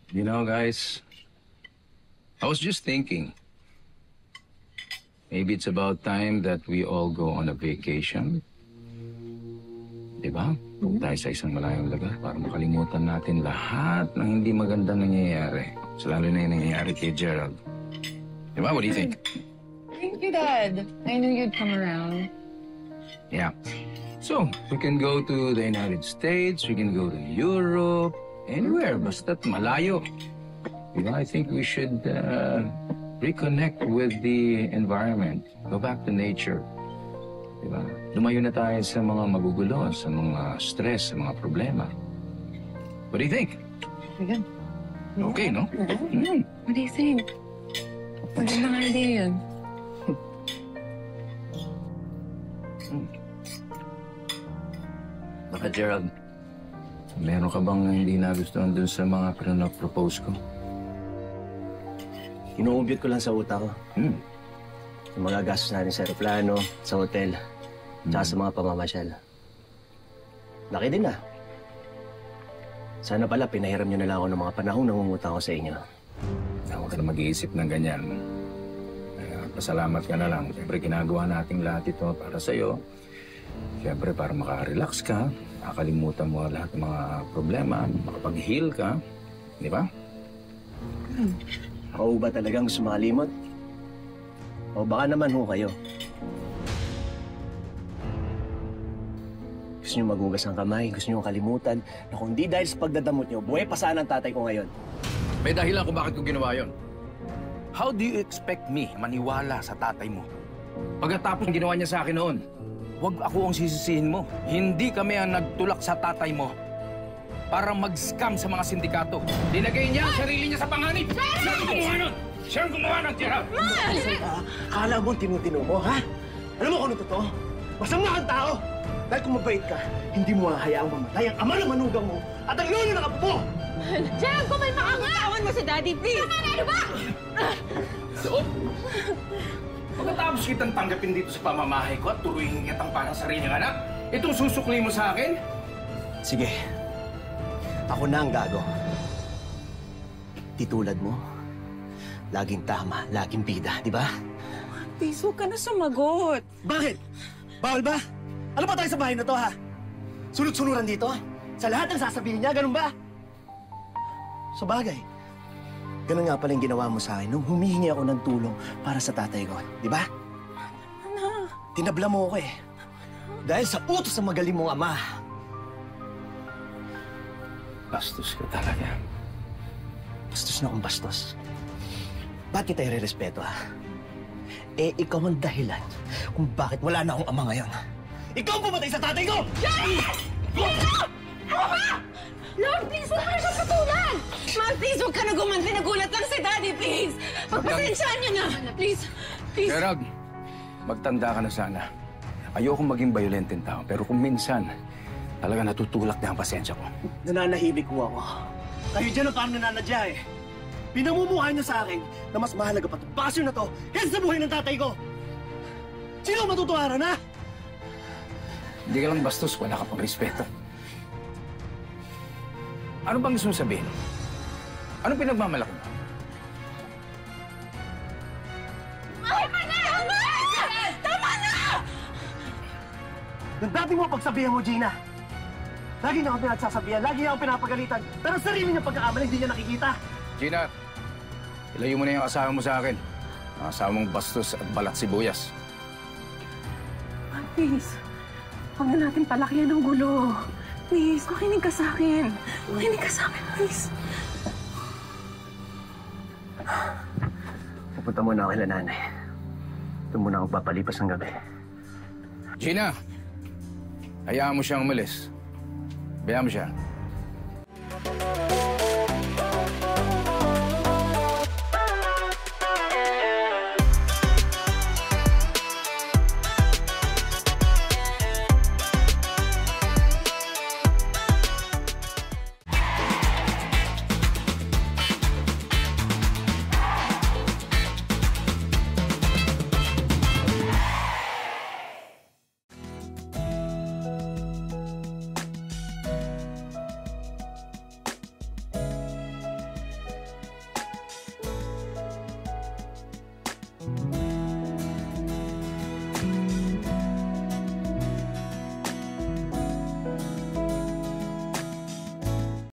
You know, guys, I was just thinking, maybe it's about time that we all go on a vacation. Diba? Huwag tayo sa isang malayong lugar para makalimutan natin lahat ng hindi magandang nangyayari. So, lalo na yung nangyayari kay Gerald. Diba? What do you think? Thank you, Dad. I knew you'd come around. Yeah. So, we can go to the United States, we can go to Europe, anywhere, basta't malayo. You know, I think we should reconnect with the environment, go back to nature. Diba? Lumayo na tayo sa mga magugulo, sa mga stress, sa mga problema. What do you think? Good. Okay, no? Mm. What do you think? Magandang idea yun. Baka, Gerald, meron ka bang hindi nagustuhan dun sa mga pinapropose ko? Inuubyot ko lang sa utak ko. Yung mga gastos natin sa aeroplano, sa hotel, tsaka sa mga pamamasyal. Laki din ah. Sana pala pinahiram nyo na lang ako ng mga panahong nangungutang ko sa inyo. Huwag ka na mag-iisip ng ganyan. Pasalamat ka na lang. Siyempre, ginagawa natin lahat ito para sa'yo. Siyempre, para makarelax ka, makakalimutan mo lahat ng mga problema, makapag-heal ka. Di ba? Ako ba talagang gusto makalimot? O baka naman ho kayo. Gusto nyo magugas ang kamay, gusto nyo kalimutan na kung di dahil sa pagdadamot nyo, buhay pa sana ang tatay ko ngayon. May dahilan kung bakit ko ginawa yon. How do you expect me maniwala sa tatay mo? Pagkatapos ng ginawa niya sa akin noon, wag ako ang sisisihin mo. Hindi kami ang nagtulak sa tatay mo para mag-scam sa mga sindikato. Dinagay niya ang sarili niya sa panganib. Siya ang gumawa nun! Siya ang gumawa ng tira! Akala mo tinutino mo, ha? Alam mo kung ano totoo? Masama kang tao! Dahil kung mabait ka, hindi mo hahayaang mamatay ang ama ng manugang mo at ang lolo ng apo mo! Gerald, kumalma ka nga! Tawan mo si Daddy, please! Tama na, ano ba? So, pagkatapos kitang tanggapin dito sa pamamahay ko at turuin kitang parang sariling anak, itong susukli mo sa akin? Sige. Ako na ang gago. Di tulad mo. Laging tama, laging bida, di ba? Please, huwag ka na sumagot. Bakit? Bawal ba? Ano ba tayo sa bahay na to, ha? Sunod-sunuran dito? Sa lahat ng sasabihin niya, ganun ba? Sa bagay. Ganun nga pala yung ginawa mo sa akin nung humihingi ako ng tulong para sa tatay ko, di ba? Tinabla mo ako eh. Dahil sa utos ng magaling mong ama. Bastos ka talaga. Bastos na kung bastos. Ba't kita irerespeto, ha? Eh, ikaw ang dahilan kung bakit wala na akong ama ngayon. Ikaw ang pumatay sa tatay ko! Lord, please, huwag ka na siya patulan! Ma'am, please, huwag ka na gumanti. Nagulat lang si Daddy, please! Pagpasensyaan niyo na! Please, please. Gerald, magtanda ka na sana. Ayokong maging violenteng tao, pero kung minsan, talaga natutulak na ang pasensya ko. Nananahimik ko ako. Kayo dyan ang parang nananadya eh. Pinamumuhay niyo sa akin na mas mahalaga pa itong basyo na to kaysa sa buhay ng tatay ko. Sino ang matutuwaran, ha? Hindi ka lang bastos, wala ka pang respeto. Ano bang gusto mong sabihin? Anong pinagmamalaki mo? Tama na! Tama! Tama na! Yung dati mo pagsabihan mo, Gina. Lagi niya ako pinagsasabihan, lagi niya ako pinapagalitan. Pero sarili niya pagkakamali, hindi niya nakikita. Gina, ilayo mo na yung asawa mo sa akin. Ang asawa mong bastos at balat sibuyas. Please, huwag na natin palakihan ng gulo. Please, makinig ka sa akin. Makinig ka sa akin, please. Pupunta muna ako kila nanay. Doon muna ako papalipas ng gabi. Gina, hayaan mo siyang umalis. Bayaan mo siya.